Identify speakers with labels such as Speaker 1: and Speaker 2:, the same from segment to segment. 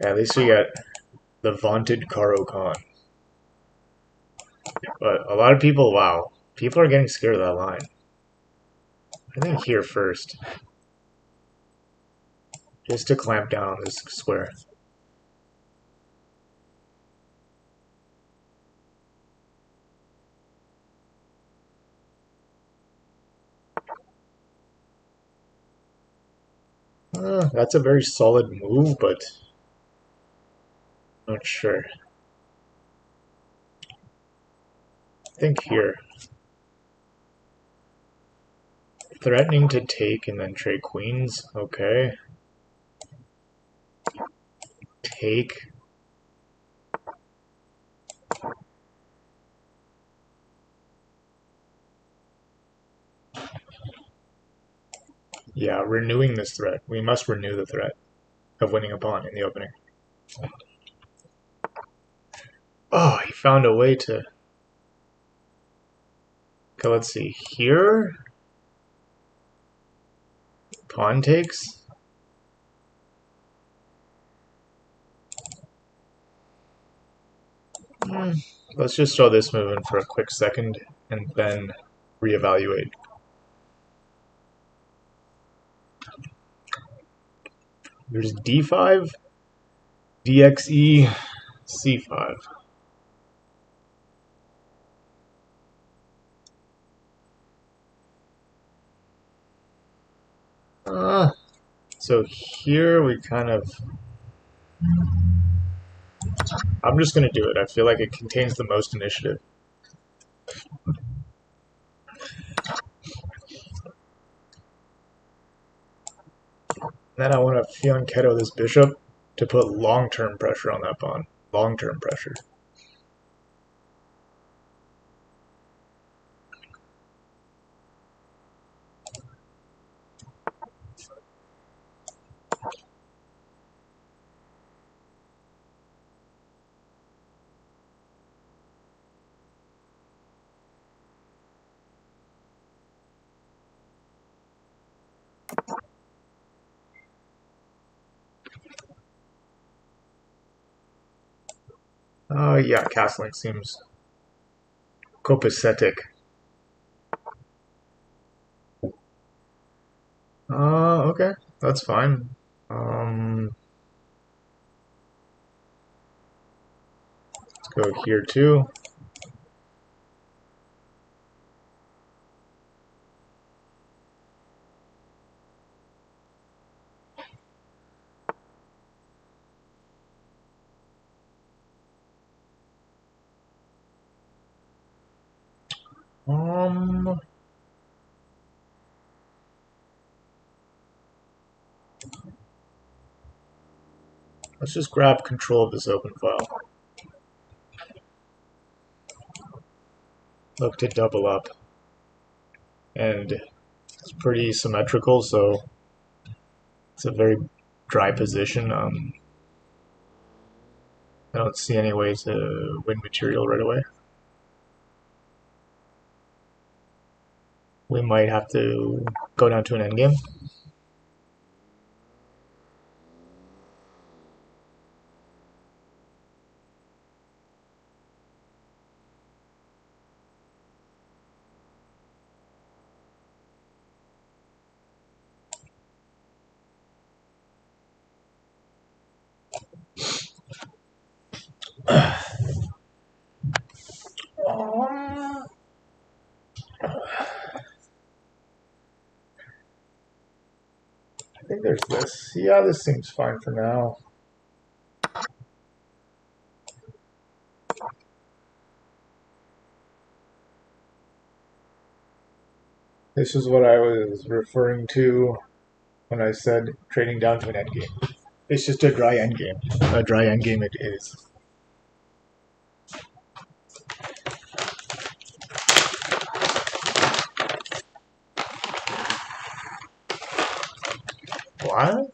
Speaker 1: At least we got the vaunted Karo Khan. But a lot of people, wow, people are getting scared of that line. I think here first, just to clamp down on this square. That's a very solid move, but not sure. I think here. Threatening to take and then trade queens. Okay. Take. Yeah, renewing this threat. We must renew the threat of winning a pawn in the opening. Oh, he found a way to... Okay, let's see. Here? Pawn takes? Let's just throw this move in for a quick second and then reevaluate. There's d5, dxe, c5. So here we kind of... I'm just going to do it. I feel like it contains the most initiative. Then I want to fianchetto this bishop to put long-term pressure on that pawn. Long-term pressure. Yeah, castling seems copacetic. Okay, that's fine. Let's go here too. Um, let's just grab control of this open file. Look to double up. And it's pretty symmetrical, so it's a very dry position. I don't see any way to win material right away. We might have to go down to an endgame. I think there's this. Yeah, this seems fine for now. This is what I was referring to when I said trading down to an endgame. It's just a dry endgame. A dry endgame it is. What?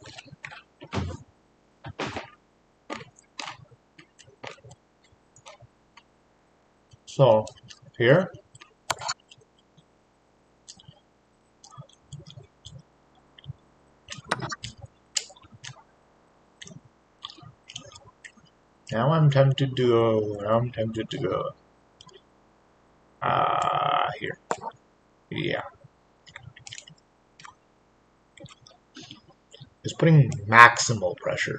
Speaker 1: So, here? Now I'm tempted to go. Now I'm tempted to go. Here. Yeah. Just putting maximal pressure.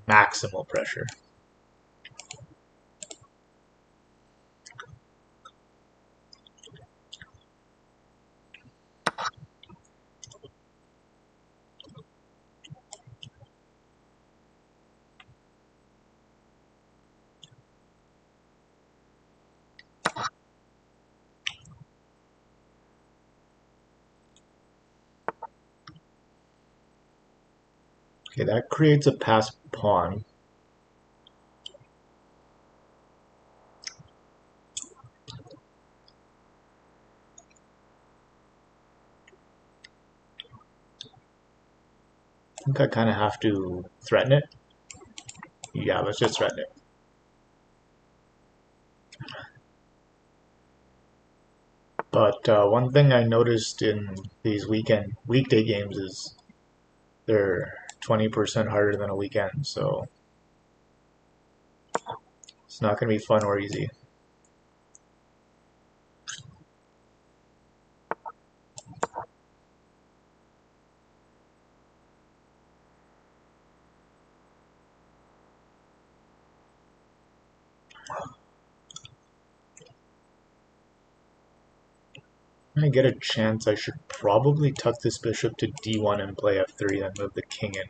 Speaker 1: Maximal pressure. Okay, that creates a passed pawn. I think I kind of have to threaten it. Yeah, let's just threaten it. But one thing I noticed in these weekday games is they're 20% harder than a weekend, so it's not going to be fun or easy. When I get a chance, I should probably tuck this bishop to d1 and play f3 and move the king in.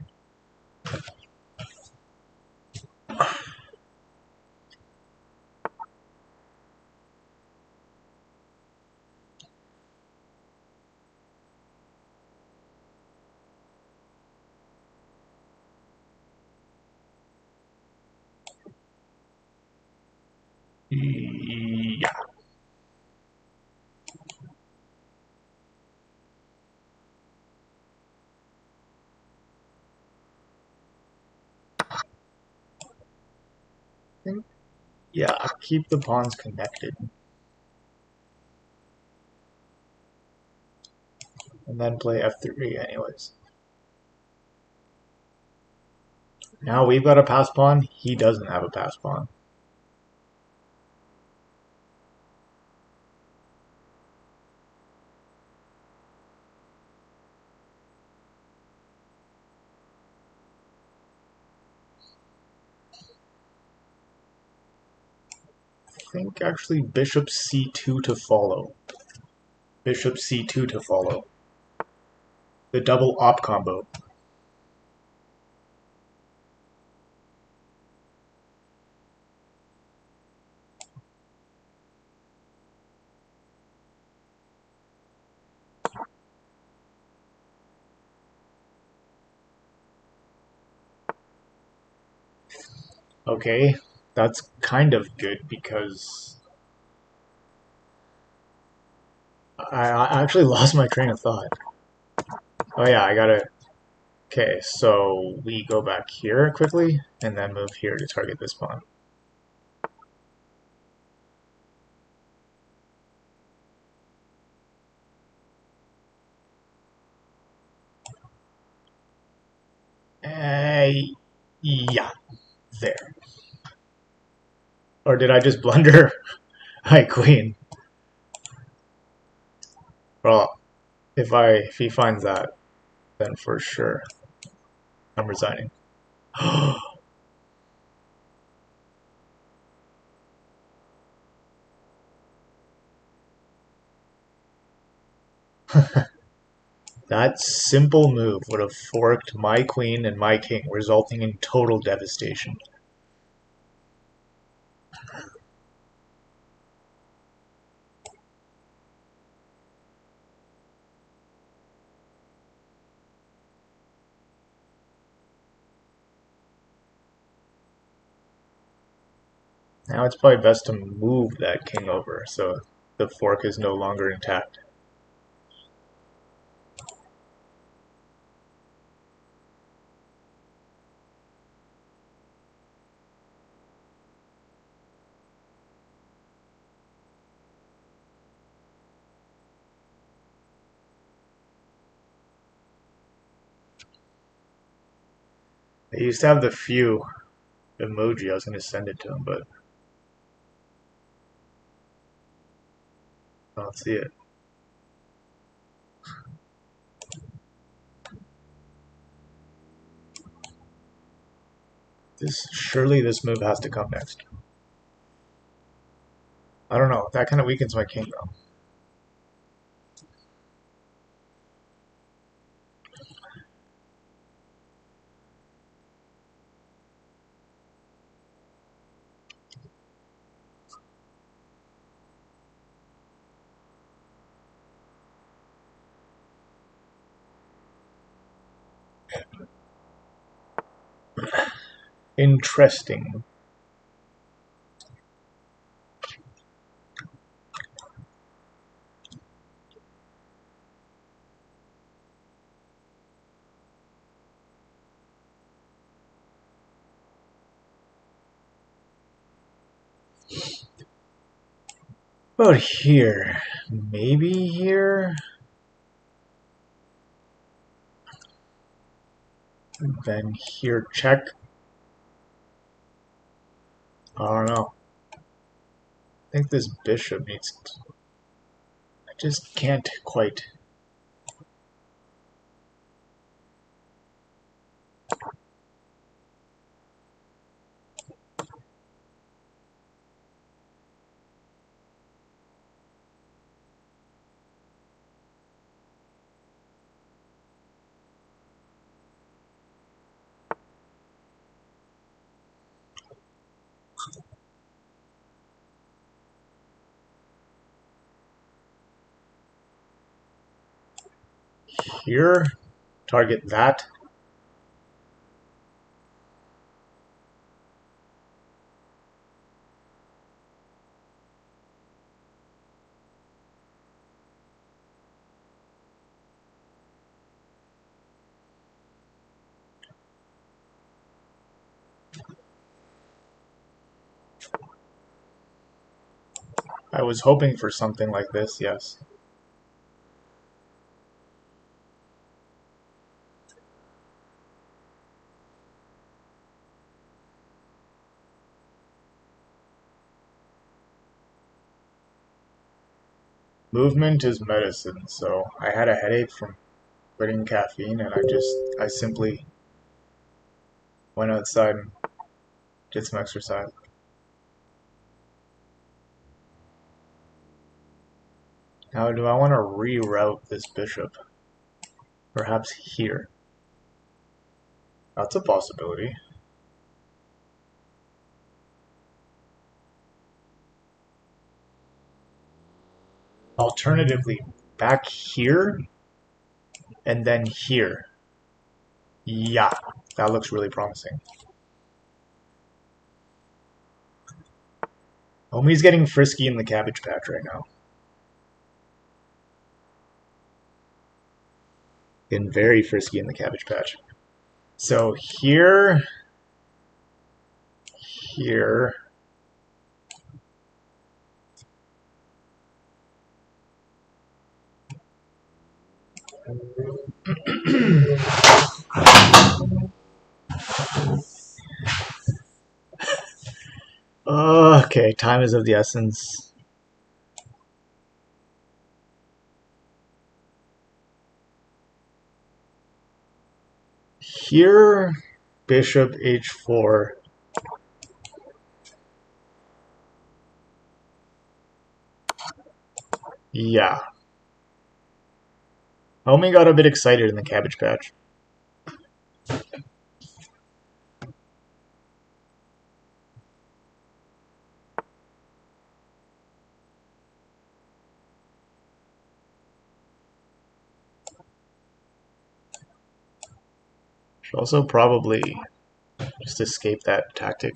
Speaker 1: Yeah. Yeah, keep the pawns connected. And then play f3 anyways. Now we've got a pass pawn, he doesn't have a pass pawn. I think actually bishop c2 to follow. Bishop c2 to follow. The double op combo. Okay, that's kind of good because I actually lost my train of thought. Oh yeah, I gotta... Okay, so we go back here quickly and then move here to target this pawn. Yeah, there. Or did I just blunder? Hi, queen. Well, if he finds that, then for sure I'm resigning. That simple move would have forked my queen and my king, resulting in total devastation. Now it's probably best to move that king over so the fork is no longer intact. I used to have the few emoji. I was going to send it to him, but I don't see it. Surely this move has to come next. I don't know. That kind of weakens my king, though. Interesting. About here. Maybe here? Then here, check. I don't know. I think this bishop needs... I just can't quite... Here? Target that. I was hoping for something like this, yes. Movement is medicine, so I had a headache from quitting caffeine and I simply went outside and did some exercise. Now, do I want to reroute this bishop? Perhaps here. That's a possibility. Alternatively, back here and then here. Yeah, that looks really promising. Homie's getting frisky in the Cabbage Patch right now. Getting very frisky in the Cabbage Patch. So here, here. Okay, time is of the essence. Here, bishop h4. Yeah. Homie got a bit excited in the Cabbage Patch. Should also probably just escape that tactic.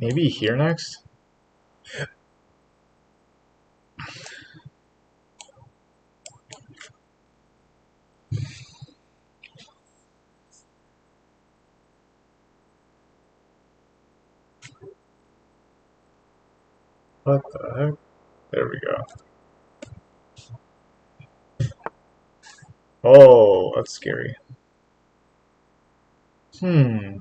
Speaker 1: Maybe here next? What the heck? There we go. Oh, that's scary. Hmm.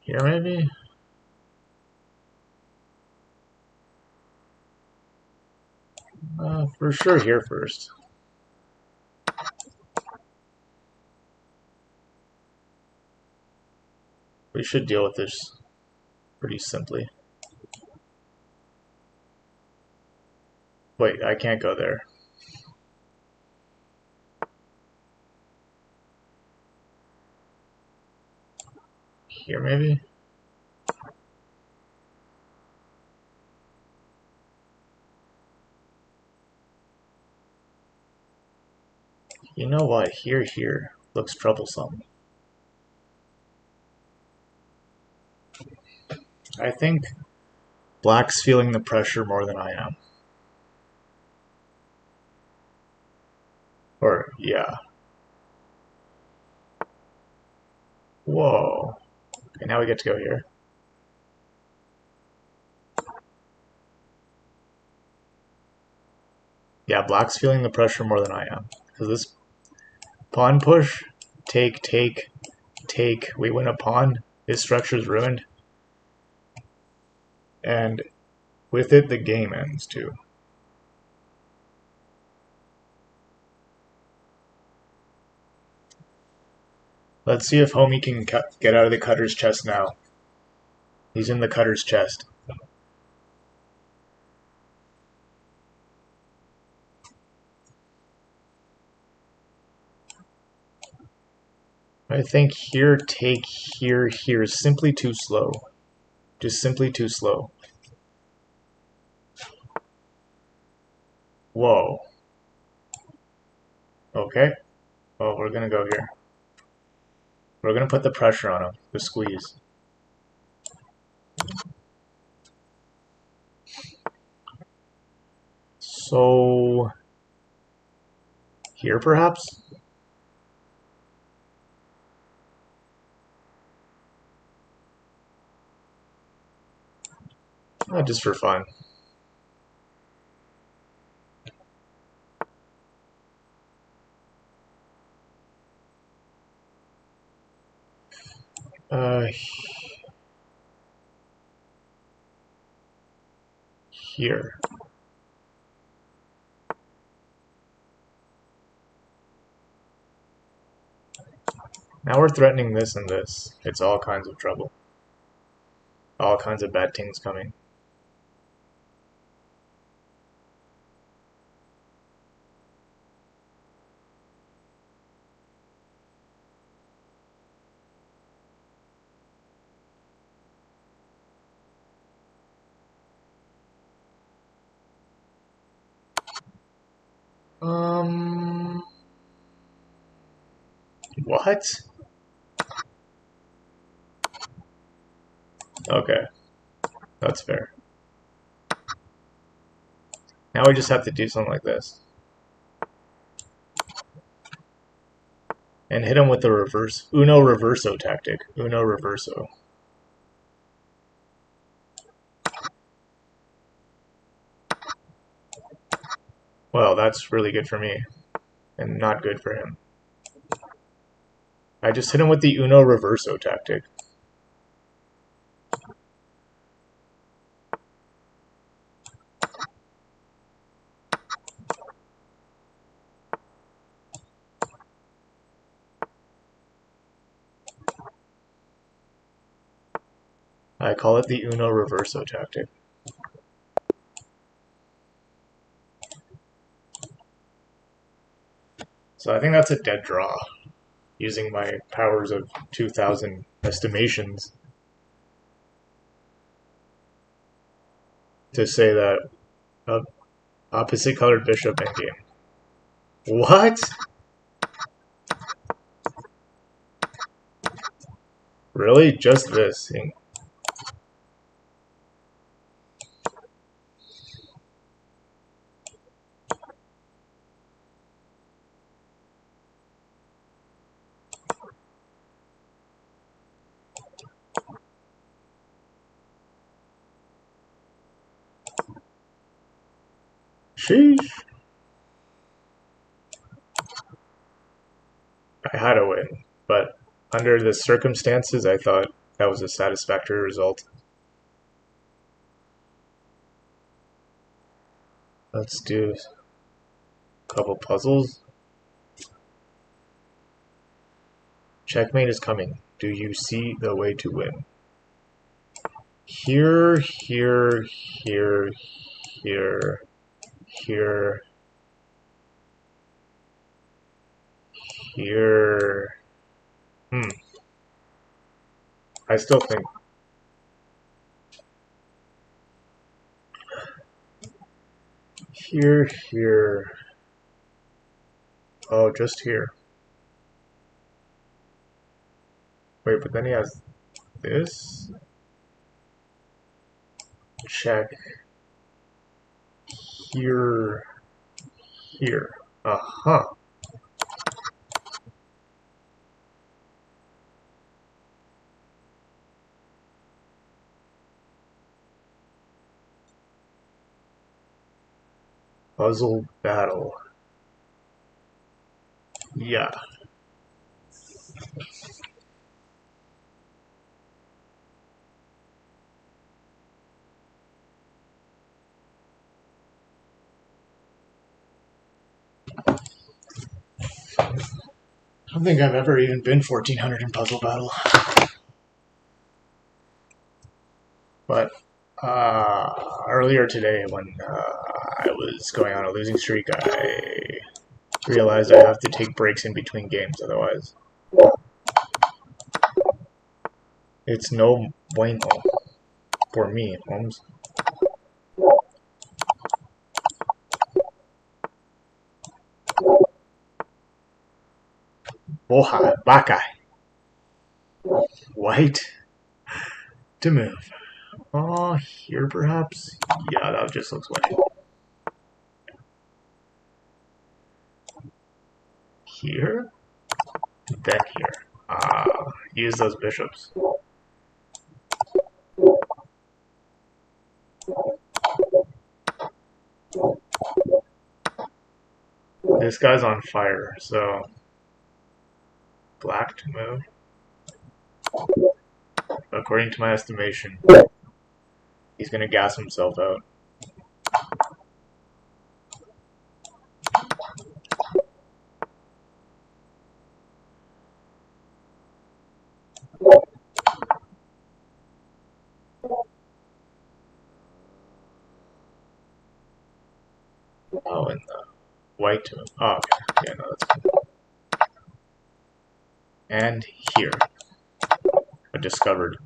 Speaker 1: Here maybe? For sure here first. We should deal with this pretty simply. Wait, I can't go there. Here maybe? You know what? Here looks troublesome. I think Black's feeling the pressure more than I am. Or, yeah. Whoa. Okay, now we get to go here. Yeah, Black's feeling the pressure more than I am. Because this pawn push, take, we win a pawn, his structure's ruined. And with it, the game ends too. Let's see if Homie can get out of the cutter's chest now. He's in the cutter's chest. I think here, take, here is simply too slow. Just simply too slow. Whoa. Okay. Well, we're gonna go here. We're gonna put the pressure on him. The squeeze. So... here, perhaps? Just for fun. Here. Now we're threatening this and this. It's all kinds of trouble. All kinds of bad things coming. What? Okay. That's fair. Now we just have to do something like this. And hit him with the reverse, Uno Reverso tactic. Uno Reverso. Well, that's really good for me. And not good for him. I just hit him with the Uno Reverso tactic. I call it the Uno Reverso tactic. So I think that's a dead draw, using my powers of 2,000 estimations to say that opposite colored bishop endgame. What? Really? Just this? Sheesh. I had to win, but under the circumstances, I thought that was a satisfactory result. Let's do a couple puzzles. Checkmate is coming. Do you see the way to win? Here, here, here, here, here, here. I still think here, here. Oh, just here. Wait, but then he has this. Check. Here, here. Uh-huh. Puzzle battle. Yeah. I don't think I've ever even been 1400 in Puzzle Battle. But earlier today, when I was going on a losing streak, I realized I have to take breaks in between games, otherwise it's no bueno for me, Holmes. Boha, Baka. White to move. Oh, here perhaps? Yeah, that just looks white. Here? Then here. Use those bishops. This guy's on fire, so black to move. According to my estimation, he's gonna gas himself out. Oh, and the white to move. Oh, okay. Yeah, no, that's good. And here. A discovery.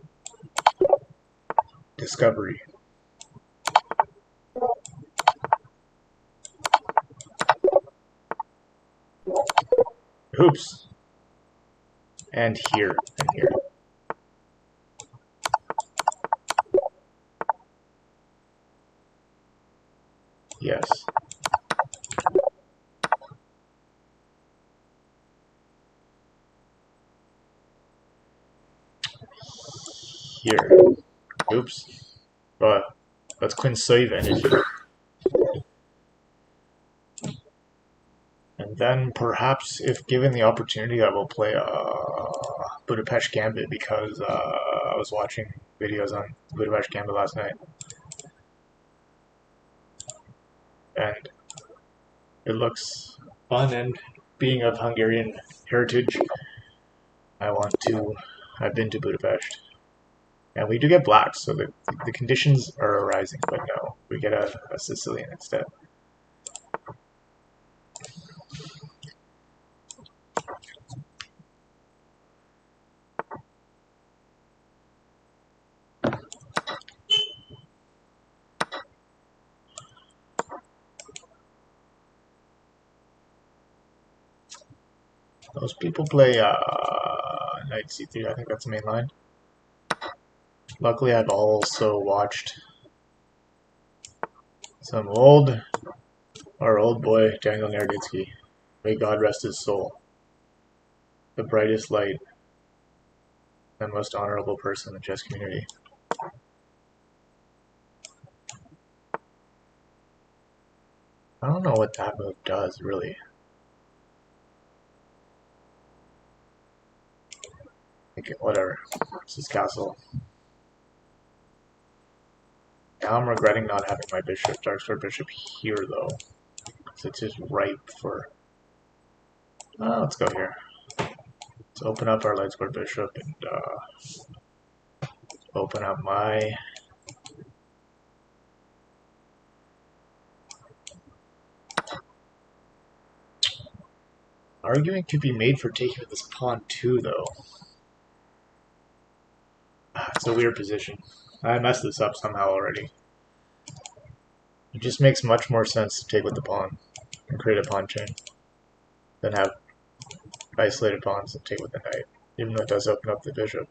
Speaker 1: Oops. And here. And here. Yes. Here. Oops. But let's clean save energy. And then perhaps, if given the opportunity, I will play Budapest Gambit, because I was watching videos on Budapest Gambit last night. And it looks fun, and being of Hungarian heritage, I've been to Budapest. And we do get blacks, so the conditions are arising, but no, we get a Sicilian instead. Most people play Knight C3, I think that's the main line. Luckily, I've also watched some our old boy, Daniel Naroditsky. May God rest his soul. The brightest light and most honorable person in the chess community. I don't know what that move does, really. Okay, whatever. It's his castle. Now I'm regretting not having my bishop, Darksword Bishop here, though. Because it's just ripe for... Oh, let's go here. Let's open up our Lightsword Bishop and open up my... Argument could be made for taking with this pawn too, though. It's a weird position. I messed this up somehow already. It just makes much more sense to take with the pawn and create a pawn chain than have isolated pawns and take with the knight, even though it does open up the bishop.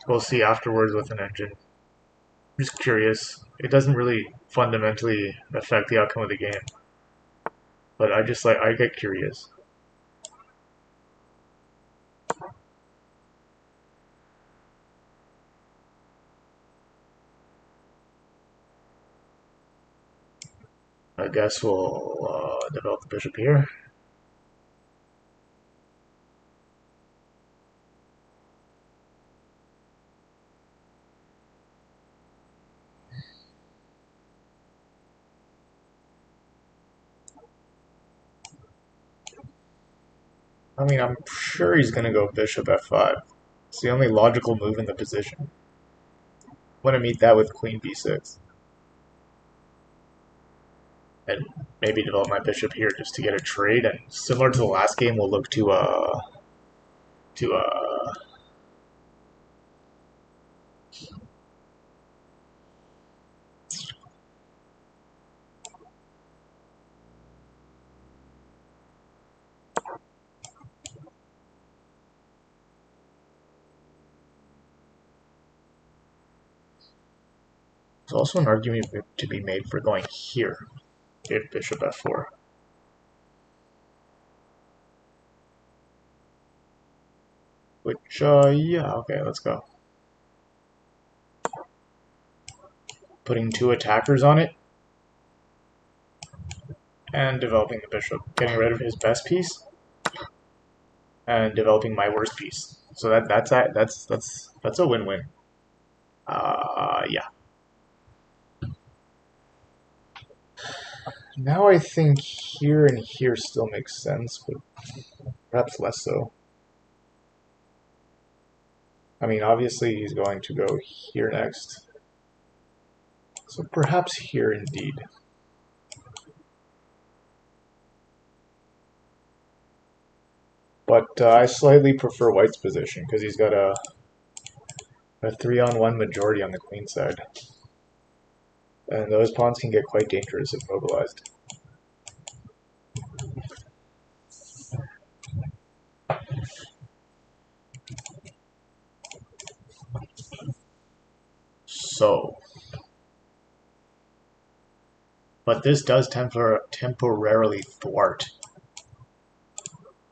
Speaker 1: We'll see afterwards with an engine. I'm just curious. It doesn't really fundamentally affect the outcome of the game, but I get curious. I guess we'll develop the bishop here. I mean, I'm sure he's going to go bishop f5. It's the only logical move in the position. I want to meet that with queen b6. And maybe develop my bishop here just to get a trade. And similar to the last game, we'll look to there's also an argument to be made for going here, if bishop f4. Which, yeah, okay, let's go. Putting two attackers on it, and developing the bishop. Getting rid of his best piece, and developing my worst piece. So that's a win-win. Yeah. Now I think here and here still makes sense, but perhaps less so. I mean, obviously he's going to go here next. So perhaps here indeed. But I slightly prefer White's position because he's got a 3-on-1 majority on the queen side. And those pawns can get quite dangerous if mobilized. So, but this does temporarily thwart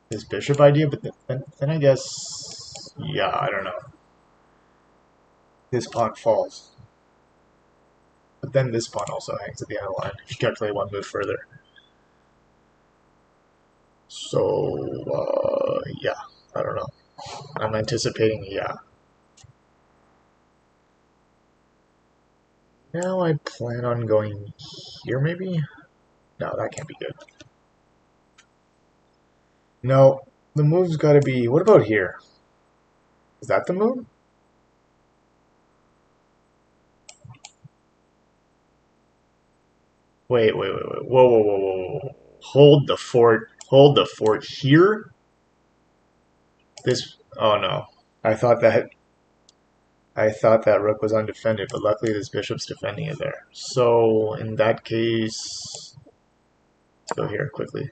Speaker 1: his bishop idea, but then I guess, yeah, I don't know. This pawn falls. But then this pawn also hangs at the end of the line if you calculate one move further. So, yeah, I don't know. I'm anticipating, yeah. Now I plan on going here, maybe? No, that can't be good. No, the move's gotta be... What about here? Is that the move? Wait. Whoa. Hold the fort here? This... Oh no. I thought that rook was undefended, but luckily this bishop's defending it there. So, in that case... Let's go here quickly.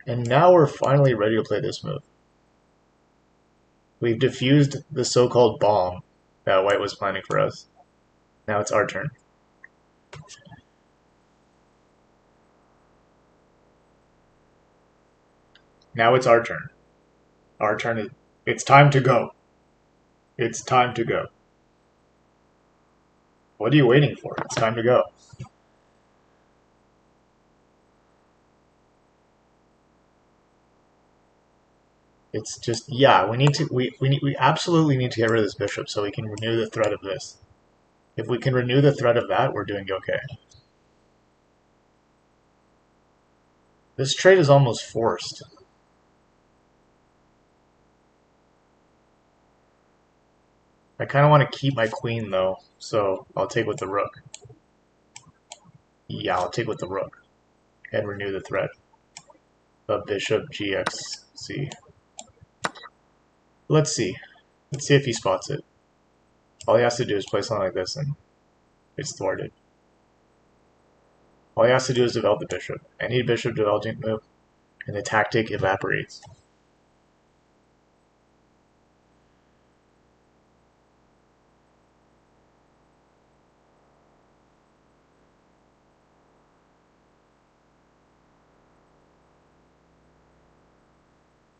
Speaker 1: And now we're finally ready to play this move. We've defused the so-called bomb that White was planning for us. Now it's our turn. Now it's our turn. Our turn It's time to go. It's time to go. What are you waiting for? It's time to go. It's just, yeah, we absolutely need to get rid of this bishop so we can renew the threat of this. If we can renew the threat of that, we're doing okay. This trade is almost forced. I kind of want to keep my queen though, so I'll take with the rook. Yeah, I'll take with the rook and renew the threat of bishop gxc. Let's see. Let's see if he spots it. All he has to do is play something like this and it's thwarted. All he has to do is develop the bishop. Any bishop developing move and the tactic evaporates.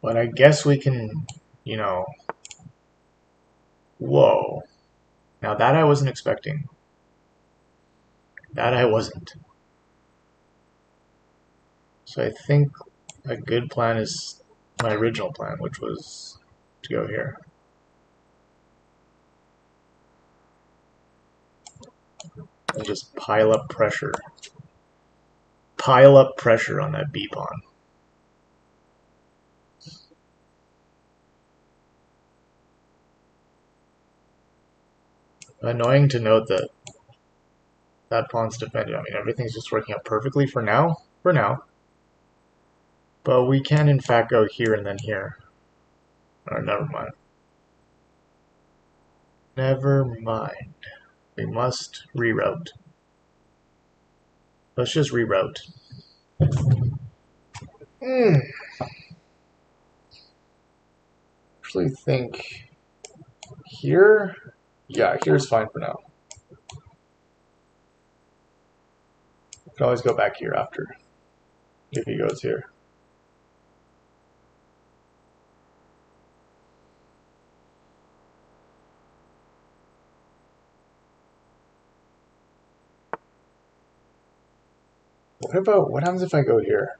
Speaker 1: But I guess we can, you know... Whoa. Now that I wasn't expecting. That I wasn't. So I think a good plan is my original plan, which was to go here. And just pile up pressure. Pile up pressure on that b-pawn. Annoying to note that that pawn's defended. I mean, everything's just working out perfectly for now. But we can, in fact, go here and then here. Oh, never mind. Never mind. We must reroute. Let's just reroute. Actually think here? Yeah, here's fine for now. We can always go back here after, if he goes here. What happens if I go here?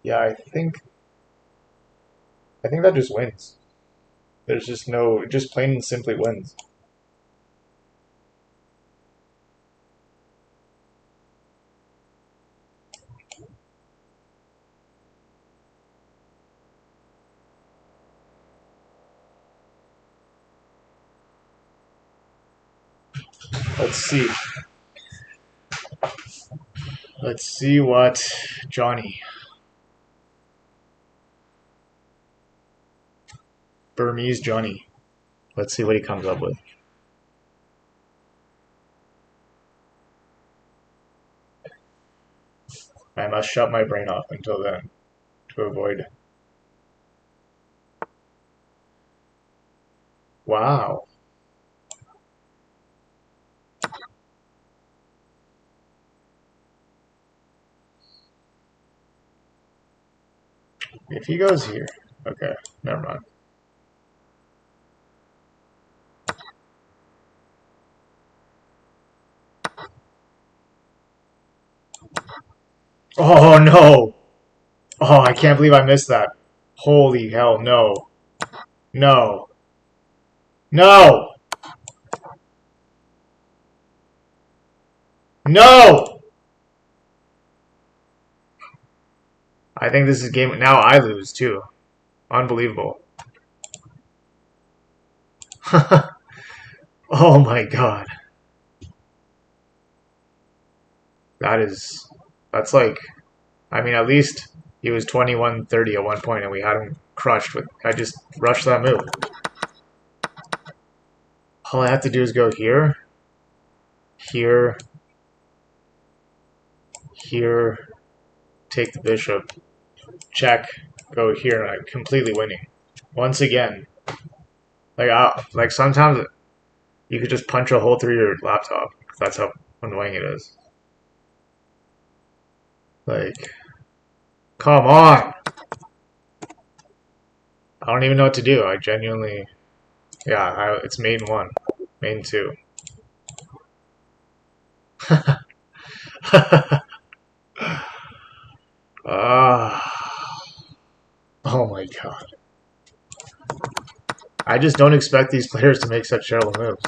Speaker 1: Yeah, I think that just wins. There's just no, just plain and simply wins. Let's see. Let's see what Johnny Burmese Johnny. Let's see what he comes up with. I must shut my brain off until then to avoid. Wow. If he goes here, okay, never mind. Oh no! Oh, I can't believe I missed that. Holy hell, no. No. No! No! I think this is game. Now I lose too. Unbelievable. Oh my god. That's like, I mean, at least he was 21-30 at one point and we had him crushed with, I just rushed that move. All I have to do is go here, here, here, take the bishop, check, go here, and I'm completely winning. Once again, like sometimes you could just punch a hole through your laptop. That's how annoying it is. Like, come on! I don't even know what to do. I genuinely... Yeah, it's main 1. Main 2. Oh my god. I just don't expect these players to make such terrible moves.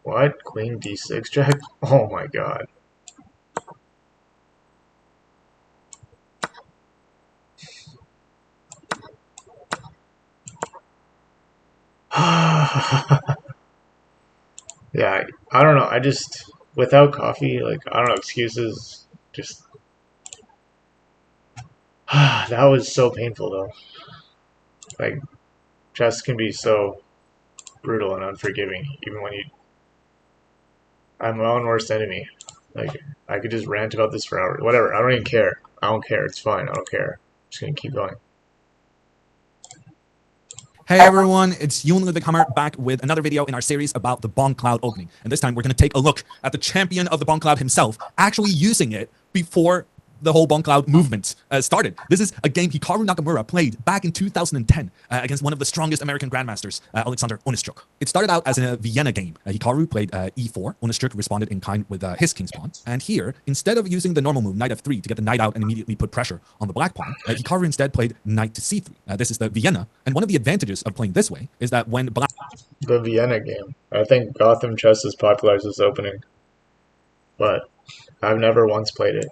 Speaker 1: What? Queen d6 check? Oh my god. Yeah, I don't know. I just, without coffee, like, I don't know, excuses, just, that was so painful though. Like, chess can be so brutal and unforgiving, even when I'm my own worst enemy. Like, I could just rant about this for hours. Whatever, I don't even care. I don't care, it's fine, I don't care. I'm just gonna keep going.
Speaker 2: Hey everyone, it's Yoon Ludwighammer back with another video in our series about the Bongcloud opening. And this time we're going to take a look at the champion of the Bongcloud himself actually using it before the whole Bongcloud movement started. This is a game Hikaru Nakamura played back in 2010 against one of the strongest American grandmasters, Alexander Onischuk. It started out as a Vienna game. Hikaru played e4. Onischuk responded in kind with his king's pawn. And here, instead of using the normal move, knight f3, to get the knight out and immediately put pressure on the black pawn, Hikaru instead played knight to c3. This is the Vienna. And one of the advantages of playing this way is that when black...
Speaker 1: The Vienna game. I think Gotham Chess has popularized this opening. But I've never once played it.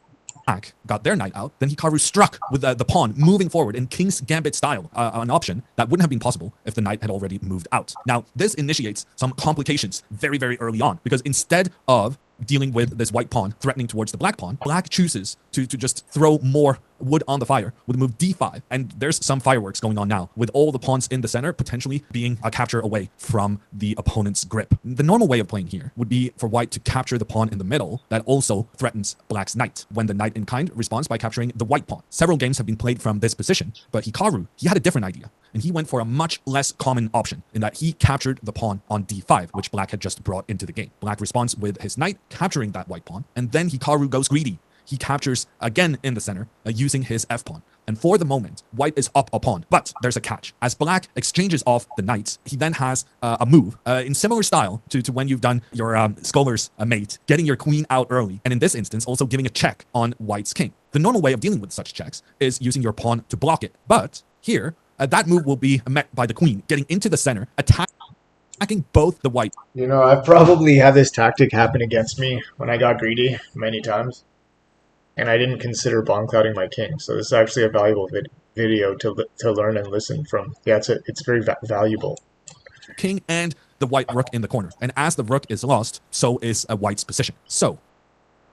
Speaker 2: Black got their knight out, then Hikaru struck with the pawn moving forward in King's Gambit style, an option that wouldn't have been possible if the knight had already moved out. Now, this initiates some complications very, very early on, because instead of dealing with this white pawn threatening towards the black pawn, black chooses to just throw more wood on the fire with the move d5. And there's some fireworks going on now, with all the pawns in the center potentially being a capture away from the opponent's grip. The normal way of playing here would be for white to capture the pawn in the middle that also threatens black's knight, when the knight in kind responds by capturing the white pawn. Several games have been played from this position, but Hikaru, he had a different idea, and he went for a much less common option in that he captured the pawn on d5, which black had just brought into the game. Black responds with his knight capturing that white pawn, and then Hikaru goes greedy. He captures again in the center using his f-pawn. And for the moment, white is up a pawn, but there's a catch. As black exchanges off the knights, he then has a move in similar style to when you've done your scholar's mate, getting your queen out early, and in this instance, also giving a check on white's king. The normal way of dealing with such checks is using your pawn to block it. But here, that move will be met by the queen, getting into the center, attacking both the white.
Speaker 1: You know, I've probably had this tactic happen against me when I got greedy many times. And I didn't consider Bongclouding my king, so this is actually a valuable video to learn and listen from. Yeah, it's very valuable.
Speaker 2: King and the white rook in the corner, and as the rook is lost, so is a white's position. So,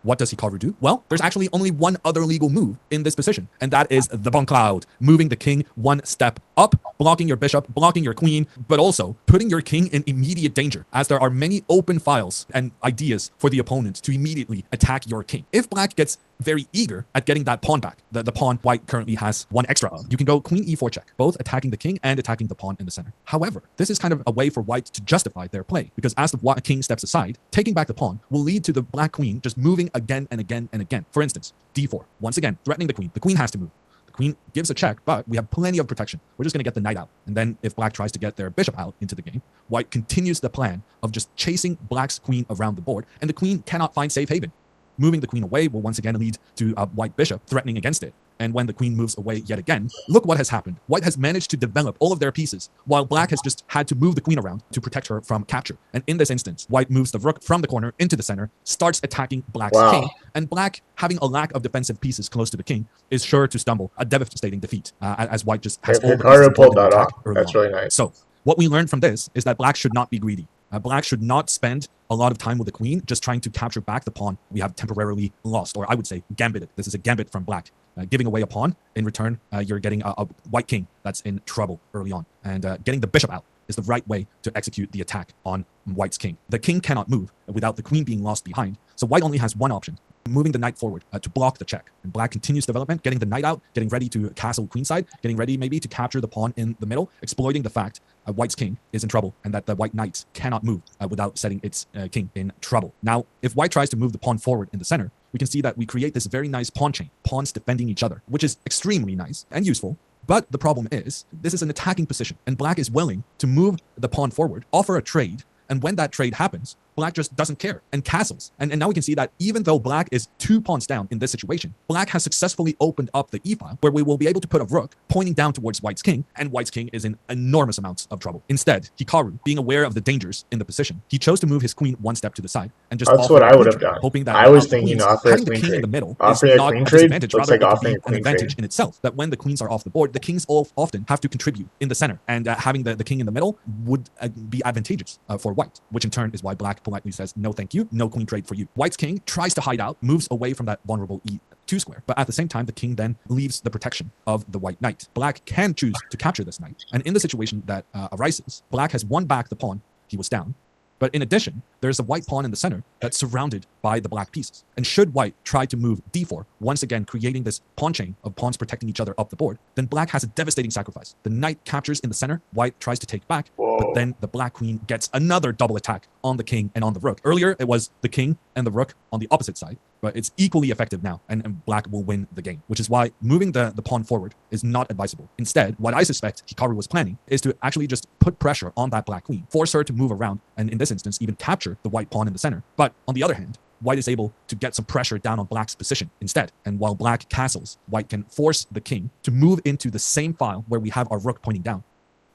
Speaker 2: what does Hikaru do? Well, there's actually only one other legal move in this position, and that is the Bongcloud, moving the king one step up, blocking your bishop, blocking your queen, but also putting your king in immediate danger, as there are many open files and ideas for the opponent to immediately attack your king. If black gets very eager at getting that pawn back, the pawn white currently has one extra of, you can go queen e4 check, both attacking the king and attacking the pawn in the center. However, this is kind of a way for white to justify their play, because as the king steps aside, taking back the pawn will lead to the black queen just moving again and again and again. For instance, d4, once again, threatening the queen. The queen has to move. The queen gives a check, but we have plenty of protection. We're just going to get the knight out. And then if black tries to get their bishop out into the game, white continues the plan of just chasing black's queen around the board, and the queen cannot find safe haven. Moving the queen away will once again lead to a white bishop threatening against it. And when the queen moves away yet again, look what has happened. White has managed to develop all of their pieces, while black has just had to move the queen around to protect her from capture. And in this instance, white moves the rook from the corner into the center, starts attacking black's king, and black, having a lack of defensive pieces close to the king, is sure to stumble a devastating defeat, as white just has all the pieces
Speaker 1: pulled that off. That's really nice.
Speaker 2: So, what we learned from this is that black should not be greedy. Black should not spend a lot of time with the queen just trying to capture back the pawn we have temporarily lost, or I would say gambited. This is a gambit from black. Giving away a pawn, in return, you're getting a white king that's in trouble early on. And getting the bishop out is the right way to execute the attack on white's king. The king cannot move without the queen being lost behind, so white only has one option, moving the knight forward to block the check. And black continues development, getting the knight out, getting ready to castle queenside, getting ready maybe to capture the pawn in the middle, exploiting the fact white's king is in trouble and that the white knight cannot move without setting its king in trouble. Now, if white tries to move the pawn forward in the center, we can see that we create this very nice pawn chain, pawns defending each other, which is extremely nice and useful. But the problem is, this is an attacking position, and black is willing to move the pawn forward, offer a trade, and when that trade happens, black just doesn't care and castles. And now we can see that even though black is 2 pawns down in this situation, black has successfully opened up the e-file where we will be able to put a rook pointing down towards white's king, and white's king is in enormous amounts of trouble. Instead, Hikaru, being aware of the dangers in the position, he chose to move his queen 1 step to the side and just
Speaker 1: That's
Speaker 2: offer
Speaker 1: what
Speaker 2: a
Speaker 1: I would
Speaker 2: queen
Speaker 1: have
Speaker 2: trade,
Speaker 1: done.
Speaker 2: hoping that
Speaker 1: I was
Speaker 2: without the
Speaker 1: thinking
Speaker 2: queens,
Speaker 1: offer a
Speaker 2: having the
Speaker 1: queen
Speaker 2: king in
Speaker 1: trade.
Speaker 2: the middle
Speaker 1: Offering
Speaker 2: is
Speaker 1: a
Speaker 2: not
Speaker 1: queen
Speaker 2: a
Speaker 1: trade
Speaker 2: disadvantage,
Speaker 1: looks
Speaker 2: rather
Speaker 1: like
Speaker 2: it could
Speaker 1: offering
Speaker 2: be
Speaker 1: a
Speaker 2: an
Speaker 1: queen
Speaker 2: advantage
Speaker 1: trade.
Speaker 2: in itself, that when the queens are off the board, the kings all often have to contribute in the center, and having the king in the middle would be advantageous for white, which in turn is why black politely says, no thank you, no queen trade for you. White's king tries to hide out, moves away from that vulnerable e2 square, but at the same time, the king then leaves the protection of the white knight. Black can choose to capture this knight, and in the situation that arises, black has won back the pawn he was down. But in addition, there's a white pawn in the center that's surrounded by the black pieces. And should white try to move d4, once again creating this pawn chain of pawns protecting each other up the board, then black has a devastating sacrifice. The knight captures in the center, white tries to take back, but then the black queen gets another double attack on the king and on the rook. Earlier, it was the king and the rook on the opposite side, but it's equally effective now, and black will win the game, which is why moving the pawn forward is not advisable. Instead, what I suspect Hikaru was planning is to actually just put pressure on that black queen, force her to move around, and in this instance, even capture the white pawn in the center. But on the other hand, white is able to get some pressure down on black's position instead. And while black castles, white can force the king to move into the same file where we have our rook pointing down.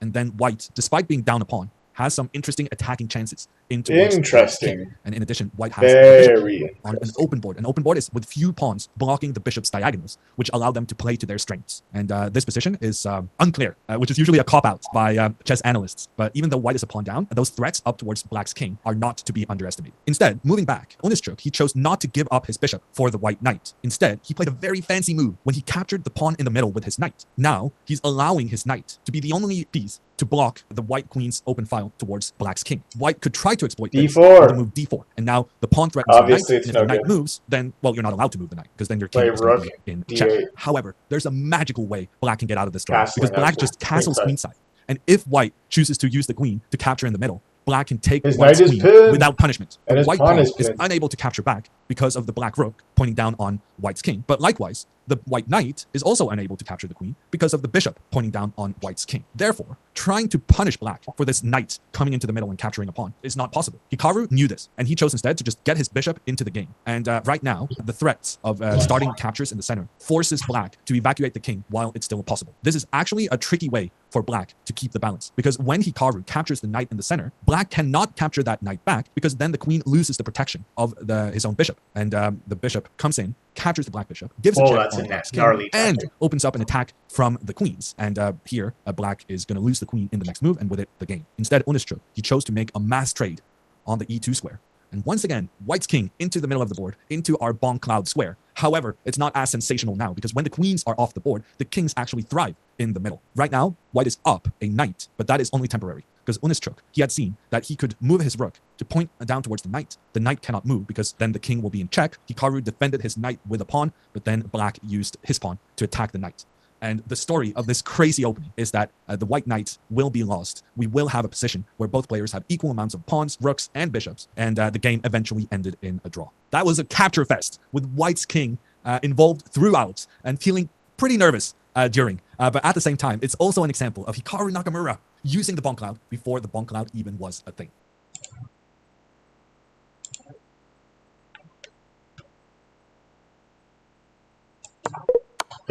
Speaker 2: And then white, despite being down a pawn, has some interesting attacking chances into
Speaker 1: Interesting.
Speaker 2: And in addition, white has the bishop
Speaker 1: Very
Speaker 2: on an open board. An open board is with few pawns blocking the bishop's diagonals, which allow them to play to their strengths. And this position is unclear, which is usually a cop-out by chess analysts. But even though white is a pawn down, those threats up towards black's king are not to be underestimated. Instead, moving back, Onischuk, he chose not to give up his bishop for the white knight. Instead, he played a very fancy move when he captured the pawn in the middle with his knight. Now, he's allowing his knight to be the only piece to block the white queen's open file towards black's king. White could try to exploit this with the move d4, and now the pawn threatens
Speaker 1: Obviously,
Speaker 2: the knight, and if
Speaker 1: no
Speaker 2: the knight
Speaker 1: good.
Speaker 2: moves, then, well, you're not allowed to move the knight, because then your
Speaker 1: Play
Speaker 2: king is going to
Speaker 1: rook,
Speaker 2: be in
Speaker 1: d8.
Speaker 2: check. However, there's a magical way black can get out of this drama,
Speaker 1: Castling
Speaker 2: because black
Speaker 1: after
Speaker 2: just castles
Speaker 1: queenside.
Speaker 2: queenside. And if white chooses to use the queen to capture in the middle, black can take
Speaker 1: His
Speaker 2: white's
Speaker 1: knight is
Speaker 2: queen
Speaker 1: pinned,
Speaker 2: without punishment.
Speaker 1: and
Speaker 2: The
Speaker 1: his
Speaker 2: white
Speaker 1: pawn
Speaker 2: pawn
Speaker 1: is
Speaker 2: is
Speaker 1: pinned.
Speaker 2: unable to capture back because of the black rook pointing down on white's king. But likewise, the white knight is also unable to capture the queen because of the bishop pointing down on white's king. Therefore, trying to punish black for this knight coming into the middle and capturing a pawn is not possible. Hikaru knew this, and he chose instead to just get his bishop into the game. And right now, the threats of starting captures in the center forces black to evacuate the king while it's still possible. This is actually a tricky way for black to keep the balance, because when Hikaru captures the knight in the center, black cannot capture that knight back, because then the queen loses the protection of his own bishop, and the bishop comes in, captures the black bishop, gives a check
Speaker 1: that's
Speaker 2: on
Speaker 1: a
Speaker 2: black's
Speaker 1: gnarly
Speaker 2: king, and
Speaker 1: tactic.
Speaker 2: opens up an attack from the queens. And here, black is going to lose the queen in the next move, and with it, the game. Instead, Onischuk, he chose to make a mass trade on the e2 square. And once again, white's king into the middle of the board, into our bomb cloud square. However, it's not as sensational now, because when the queens are off the board, the kings actually thrive in the middle. Right now, white is up a knight, but that is only temporary, because Onischuk, he had seen that he could move his rook to point down towards the knight. The knight cannot move, because then the king will be in check. Hikaru defended his knight with a pawn, but then black used his pawn to attack the knight. And the story of this crazy opening is that the white knight will be lost. We will have a position where both players have equal amounts of pawns, rooks, and bishops, and the game eventually ended in a draw. That was a capture fest with white's king involved throughout and feeling pretty nervous during. But at the same time, it's also an example of Hikaru Nakamura using the bomb cloud before the bomb cloud even was a thing.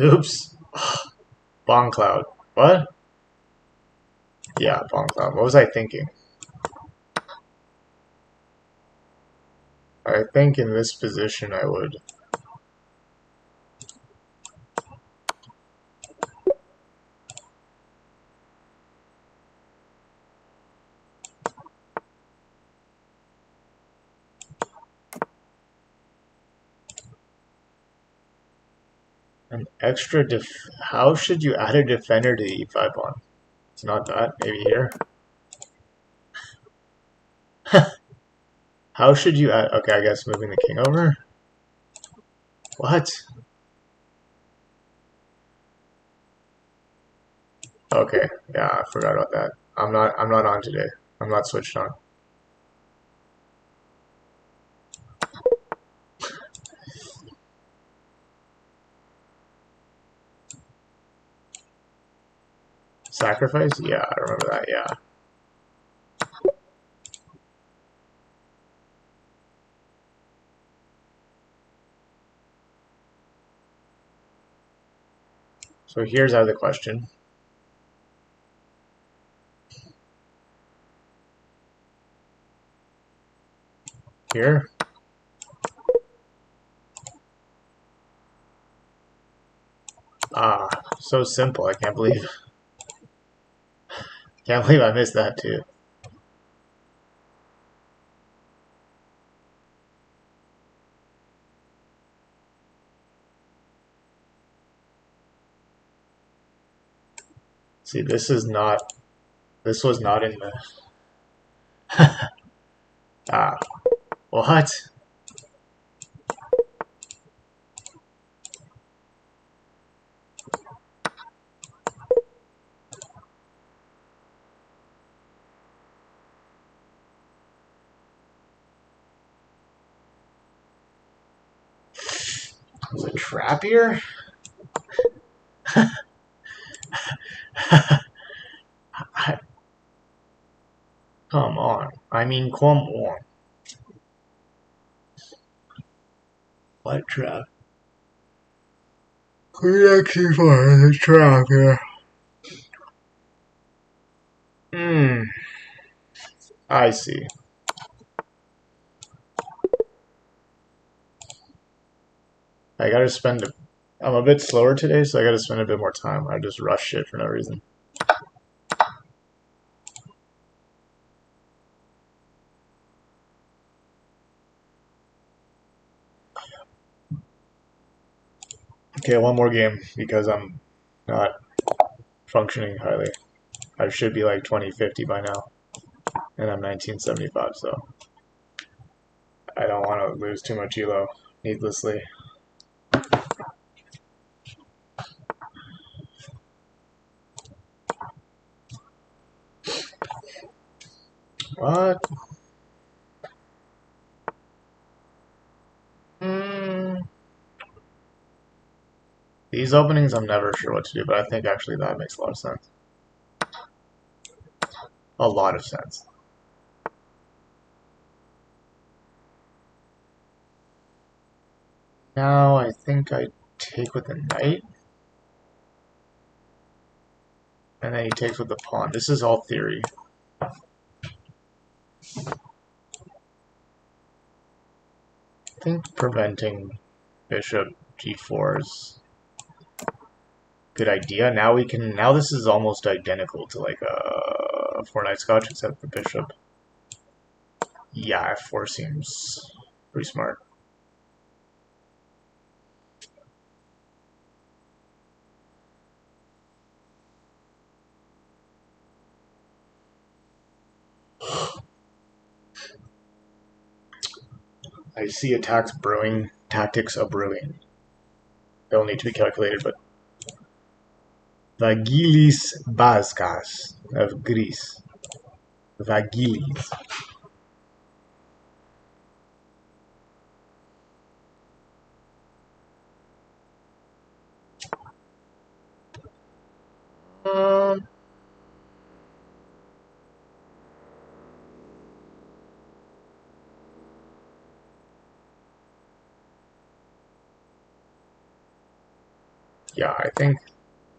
Speaker 1: Oops. Bomb cloud. What? Yeah, bomb cloud. What was I thinking? I think in this position I would. An extra how should you add a defender to the e5 pawn? It's not that. Maybe here. How should you add? Okay, I guess moving the king over. What? Okay, yeah, I forgot about that. I'm not on today. I'm not switched on. Sacrifice? Yeah, I remember that, yeah. So here's out of the question. Here. Ah, so simple. I can't believe I missed that too. See, this was not in the, ah, what? Was it trap here? Come on. I mean, come on. What trap? We actually find the trap here. Hmm. I see. I gotta spend. I'm a bit slower today, so I gotta spend a bit more time. I just rush shit for no reason. Okay, one more game because I'm not functioning highly. I should be like 2050 by now, and I'm 1975, so I don't want to lose too much elo needlessly. What? Hmm. These openings, I'm never sure what to do, but I think actually that makes a lot of sense. A lot of sense. Now I think I take with the knight, and then he takes with the pawn. This is all theory. I think preventing bishop g4 is a good idea. Now this is almost identical to like a four knight scotch, except the bishop. Yeah, f4 seems pretty smart. I see tactics a brewing. They'll need to be calculated, but Vagilis Baskas of Greece. Vagilis. Um, yeah, I think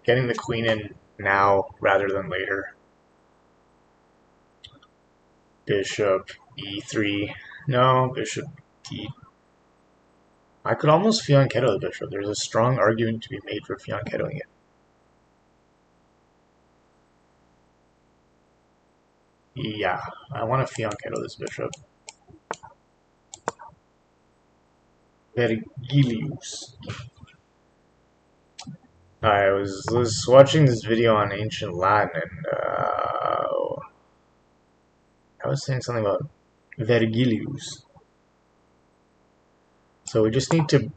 Speaker 1: getting the queen in now rather than later. Bishop e3. No, bishop d. I could almost fianchetto the bishop. There's a strong argument to be made for fianchettoing it. Yeah, I want to fianchetto this bishop. Vergilius. I was watching this video on ancient Latin, and I was saying something about Vergilius. So we just need to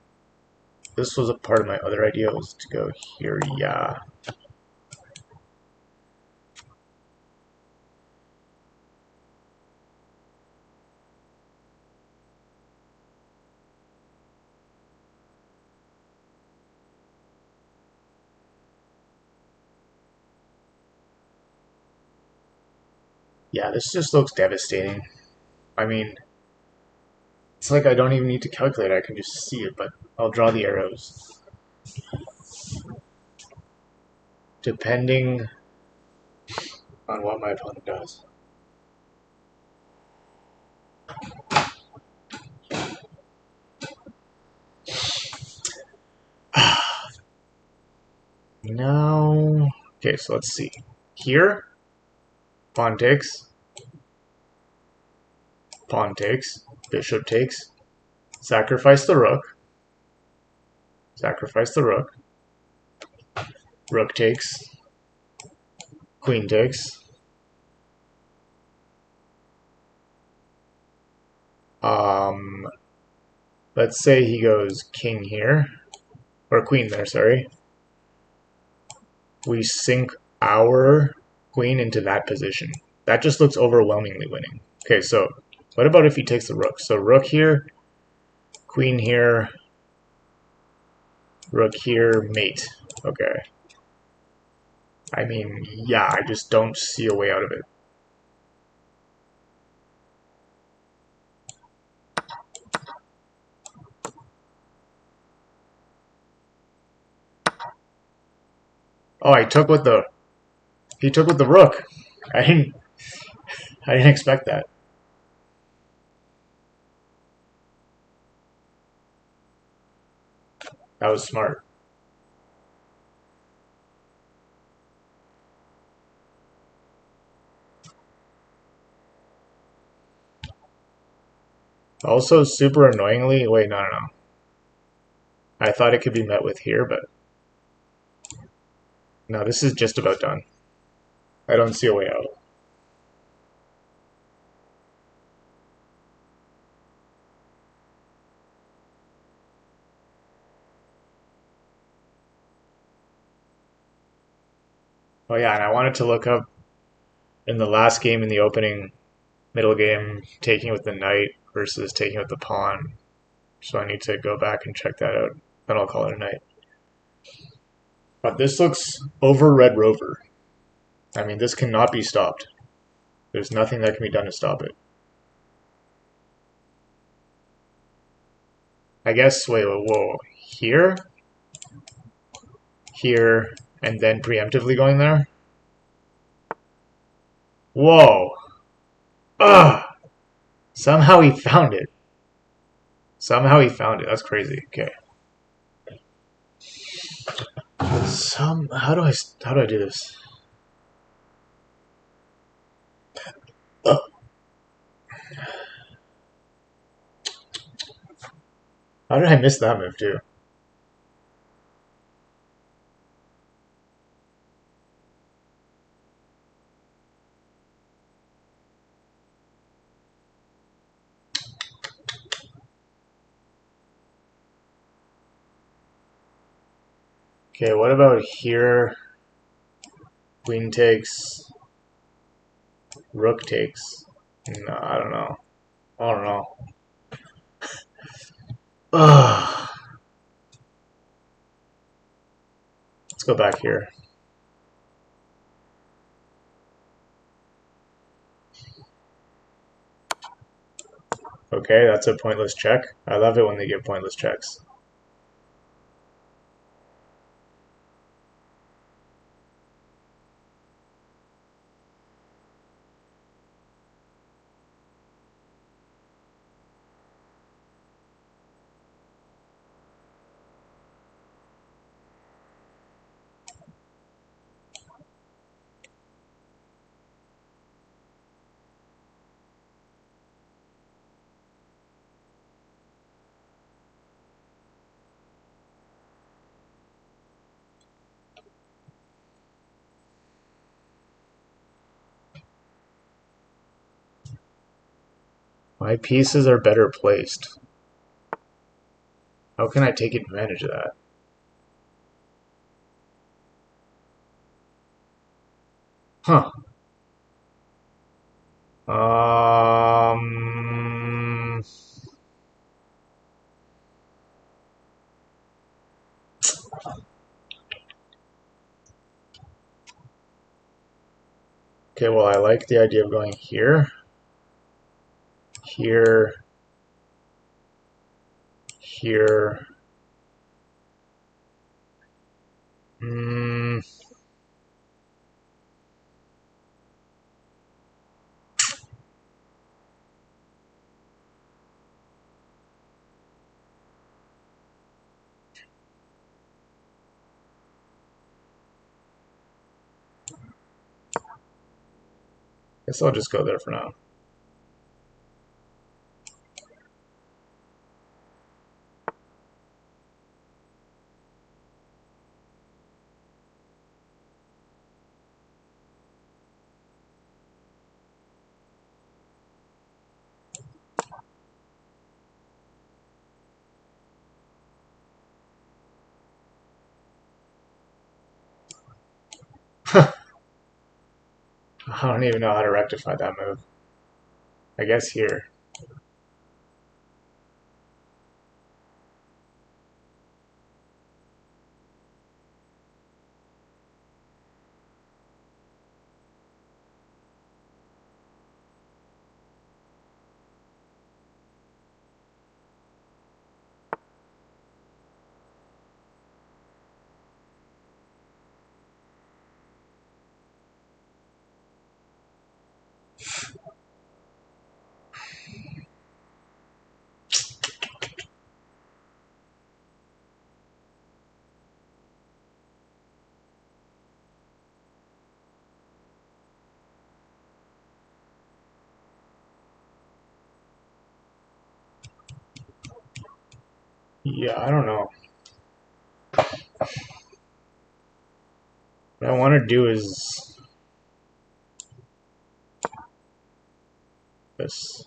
Speaker 1: this was a part of my other idea, was to go here, yeah. Yeah, this just looks devastating. I mean, it's like I don't even need to calculate, I can just see it, but I'll draw the arrows. Depending on what my opponent does. No. Okay, so let's see. Here, pawn takes, bishop takes, sacrifice the rook, rook takes, queen takes, let's say he goes king here, or queen there, sorry. We sink our queen into that position. That just looks overwhelmingly winning. Okay, so what about if he takes the rook? So rook here, queen here, rook here, mate. Okay. I mean, yeah, I just don't see a way out of it. Oh, he took with the rook. I didn't expect that. That was smart. Also, super annoyingly, wait, no. I thought it could be met with here, but no, this is just about done. I don't see a way out. Oh yeah, and I wanted to look up in the last game in the opening middle game, taking with the knight versus taking with the pawn. So I need to go back and check that out. Then I'll call it a night. But this looks over Red Rover. I mean, this cannot be stopped. There's nothing that can be done to stop it. I guess, wait, whoa. Here, and then preemptively going there? Whoa. Ugh! Somehow he found it. That's crazy. Okay. How do I do this? Ugh. How did I miss that move too? Okay, what about here? Queen takes, rook takes. No, I don't know. Ugh. Let's go back here. Okay, that's a pointless check. I love it when they give pointless checks. My pieces are better placed. How can I take advantage of that? Huh. Um... Okay, well, I like the idea of going here, here, here. Mm, guess I'll just go there for now. I don't even know how to rectify that move. I guess here. Yeah, I don't know. What I want to do is this.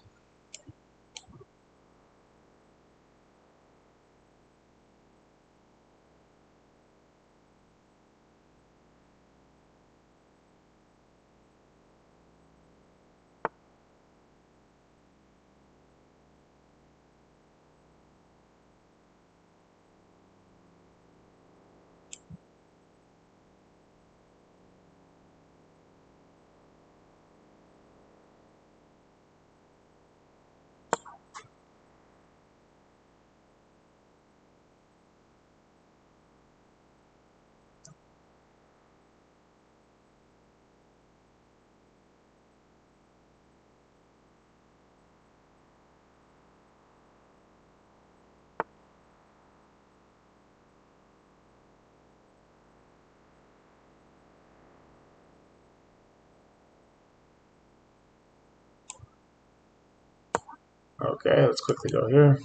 Speaker 1: Okay, let's quickly go here.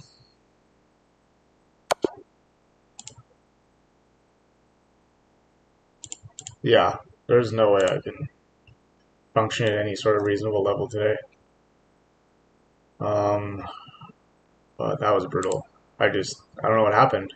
Speaker 1: Yeah, there's no way I can function at any sort of reasonable level today. But that was brutal. I don't know what happened.